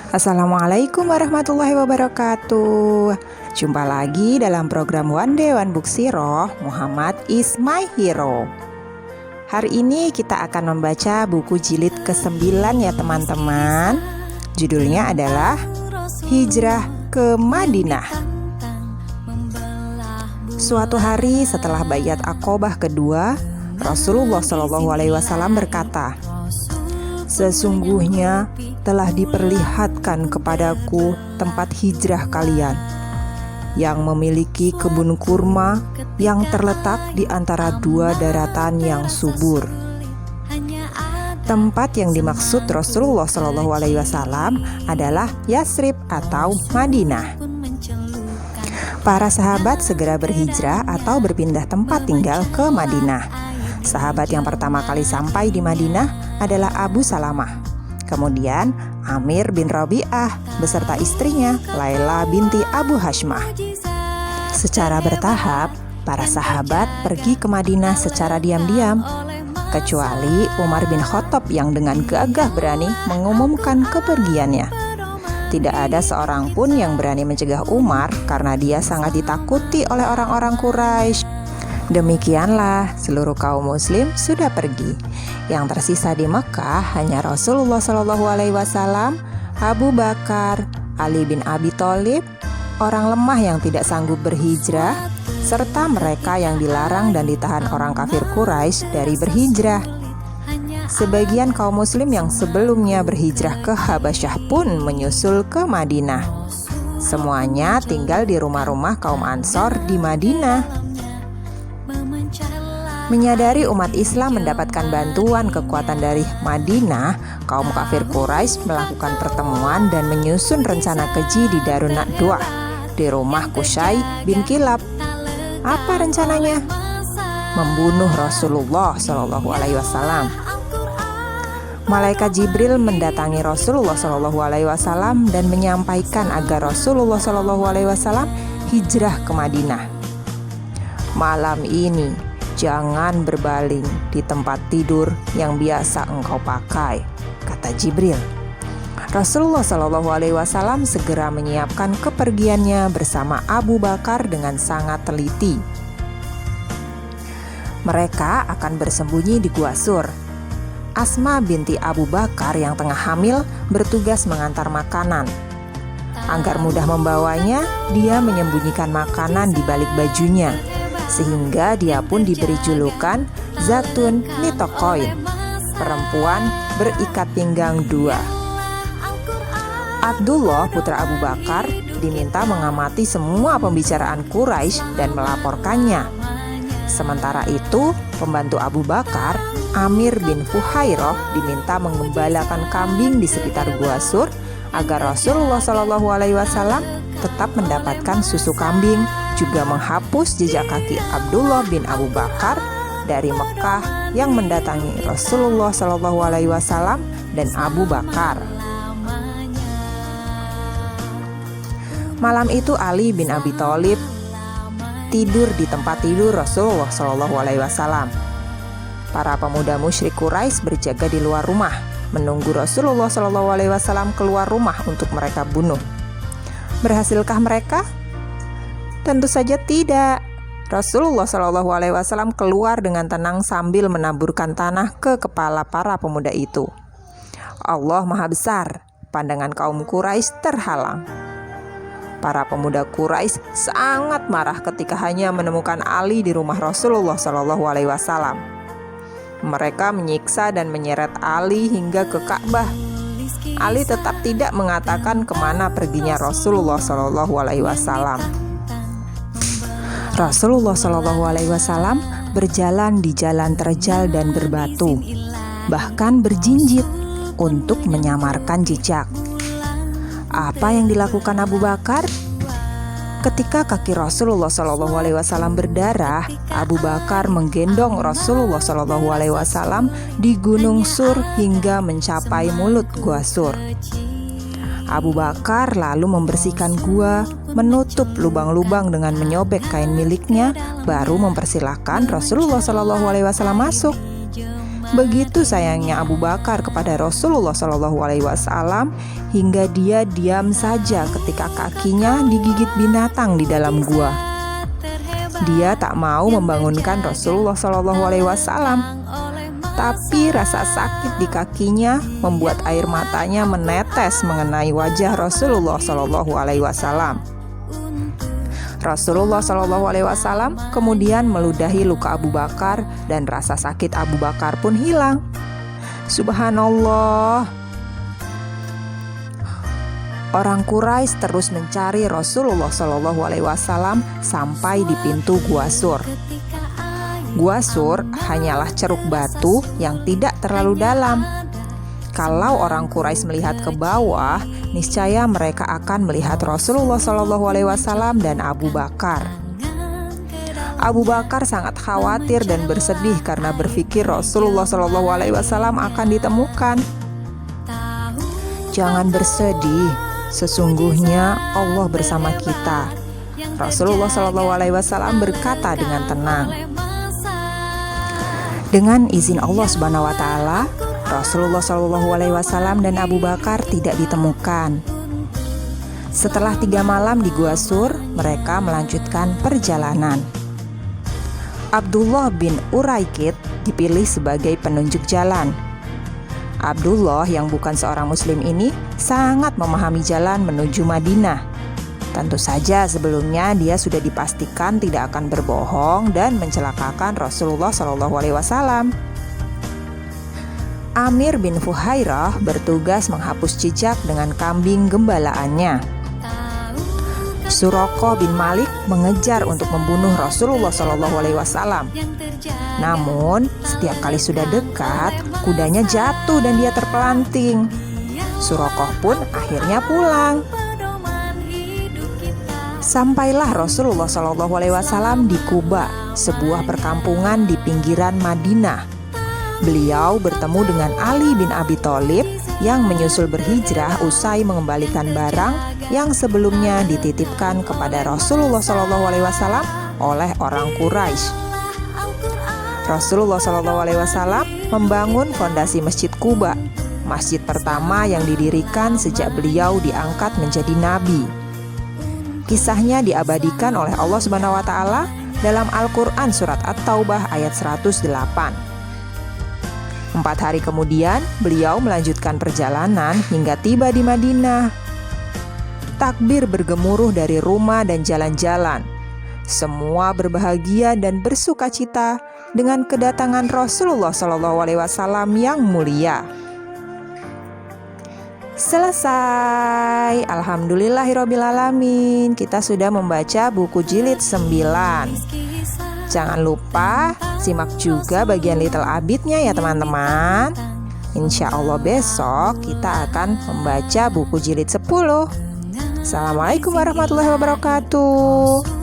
Assalamualaikum warahmatullahi wabarakatuh. Jumpa lagi dalam program One Day One Book Siroh. Muhammad is my hero. Hari ini kita akan membaca buku jilid ke-9 ya teman-teman. Judulnya adalah Hijrah ke Madinah. Suatu hari setelah Baiat Aqobah kedua, Rasulullah SAW berkata, "Sesungguhnya telah diperlihatkan kepadaku tempat hijrah kalian yang memiliki kebun kurma yang terletak di antara dua daratan yang subur." Tempat yang dimaksud Rasulullah SAW adalah Yasrib atau Madinah. Para sahabat segera berhijrah atau berpindah tempat tinggal ke Madinah. Sahabat yang pertama kali sampai di Madinah adalah Abu Salamah. Kemudian Amir bin Rabi'ah beserta istrinya Laila binti Abu Hashmah. Secara bertahap, para sahabat pergi ke Madinah secara diam-diam, kecuali Umar bin Khattab yang dengan gagah berani mengumumkan kepergiannya. Tidak ada seorang pun yang berani mencegah Umar karena dia sangat ditakuti oleh orang-orang Quraisy. Demikianlah seluruh kaum muslim sudah pergi. Yang tersisa di Mekah hanya Rasulullah SAW, Abu Bakar, Ali bin Abi Thalib, orang lemah yang tidak sanggup berhijrah, serta mereka yang dilarang dan ditahan orang kafir Quraisy dari berhijrah. Sebagian kaum muslim yang sebelumnya berhijrah ke Habasyah pun menyusul ke Madinah. Semuanya tinggal di rumah-rumah kaum Ansor di Madinah. Menyadari umat Islam mendapatkan bantuan kekuatan dari Madinah, kaum kafir Quraisy melakukan pertemuan dan menyusun rencana keji di Darun Nadwah di rumah Qusay bin Kilab. Apa rencananya? Membunuh Rasulullah SAW. Malaikat Jibril mendatangi Rasulullah SAW dan menyampaikan agar Rasulullah SAW hijrah ke Madinah. Malam ini jangan berbaling di tempat tidur yang biasa engkau pakai, kata Jibril. Rasulullah SAW segera menyiapkan kepergiannya bersama Abu Bakar dengan sangat teliti. Mereka akan bersembunyi di Gua Sur. Asma binti Abu Bakar yang tengah hamil bertugas mengantar makanan. Agar mudah membawanya, dia menyembunyikan makanan di balik bajunya, sehingga dia pun diberi julukan Zatun Nitokoin, perempuan berikat pinggang dua. Abdullah putra Abu Bakar diminta mengamati semua pembicaraan Quraisy dan melaporkannya. Sementara itu, pembantu Abu Bakar, Amir bin Fuhairoh, diminta mengembalakan kambing di sekitar Gua Sur agar Rasulullah SAW tetap mendapatkan susu kambing, juga menghapus jejak kaki Abdullah bin Abu Bakar dari Mekah yang mendatangi Rasulullah SAW dan Abu Bakar. Malam itu Ali bin Abi Thalib tidur di tempat tidur Rasulullah SAW. Para pemuda musyrik Quraisy berjaga di luar rumah, menunggu Rasulullah SAW keluar rumah untuk mereka bunuh. Berhasilkah mereka? Tentu saja tidak. Rasulullah SAW keluar dengan tenang sambil menaburkan tanah ke kepala para pemuda itu. Allah Maha Besar, pandangan kaum Quraisy terhalang. Para pemuda Quraisy sangat marah ketika hanya menemukan Ali di rumah Rasulullah SAW. Mereka menyiksa dan menyeret Ali hingga ke Ka'bah. Ali tetap tidak mengatakan kemana perginya Rasulullah SAW. Rasulullah SAW berjalan di jalan terjal dan berbatu, bahkan berjinjit untuk menyamarkan jejak. Apa yang dilakukan Abu Bakar? Ketika kaki Rasulullah SAW berdarah, Abu Bakar menggendong Rasulullah SAW di Gunung Sur hingga mencapai mulut Gua Sur. Abu Bakar lalu membersihkan gua, menutup lubang-lubang dengan menyobek kain miliknya, baru mempersilahkan Rasulullah SAW masuk. Begitu sayangnya Abu Bakar kepada Rasulullah SAW hingga dia diam saja ketika kakinya digigit binatang di dalam gua. Dia tak mau membangunkan Rasulullah SAW, tapi rasa sakit di kakinya membuat air matanya menetes mengenai wajah Rasulullah SAW. Rasulullah SAW kemudian meludahi luka Abu Bakar dan rasa sakit Abu Bakar pun hilang. Subhanallah. Orang Quraisy terus mencari Rasulullah SAW sampai di pintu Gua Sur. Gua Sur hanyalah ceruk batu yang tidak terlalu dalam. Kalau orang Quraisy melihat ke bawah, niscaya mereka akan melihat Rasulullah SAW dan Abu Bakar. Abu Bakar sangat khawatir dan bersedih karena berpikir Rasulullah SAW akan ditemukan. Jangan bersedih, sesungguhnya Allah bersama kita. Rasulullah SAW berkata dengan tenang. Dengan izin Allah Subhanahu wa Ta'ala, Rasulullah SAW dan Abu Bakar tidak ditemukan. Setelah 3 malam di Gua Sur, mereka melanjutkan perjalanan. Abdullah bin Uraikid dipilih sebagai penunjuk jalan. Abdullah yang bukan seorang muslim ini sangat memahami jalan menuju Madinah. Tentu saja sebelumnya dia sudah dipastikan tidak akan berbohong dan mencelakakan Rasulullah SAW. Amir bin Fuhairah bertugas menghapus jejak dengan kambing gembalaannya. Suraqah bin Malik mengejar untuk membunuh Rasulullah SAW. Namun, setiap kali sudah dekat, kudanya jatuh dan dia terpelanting. Suraqah pun akhirnya pulang. Sampailah Rasulullah SAW di Quba, sebuah perkampungan di pinggiran Madinah. Beliau bertemu dengan Ali bin Abi Thalib yang menyusul berhijrah usai mengembalikan barang yang sebelumnya dititipkan kepada Rasulullah SAW oleh orang Quraisy. Rasulullah SAW membangun fondasi Masjid Quba, masjid pertama yang didirikan sejak beliau diangkat menjadi nabi. Kisahnya diabadikan oleh Allah Subhanahu wa Ta'ala dalam Al-Quran surat At-Taubah ayat 108. 4 hari kemudian, beliau melanjutkan perjalanan hingga tiba di Madinah. Takbir bergemuruh dari rumah dan jalan-jalan. Semua berbahagia dan bersuka cita dengan kedatangan Rasulullah SAW yang mulia. Selesai. Alhamdulillahirrabbilalamin. Kita sudah membaca buku jilid 9. Jangan lupa simak juga bagian Little Abid-nya ya teman-teman. Insya Allah besok kita akan membaca buku jilid 10. Assalamualaikum warahmatullahi wabarakatuh.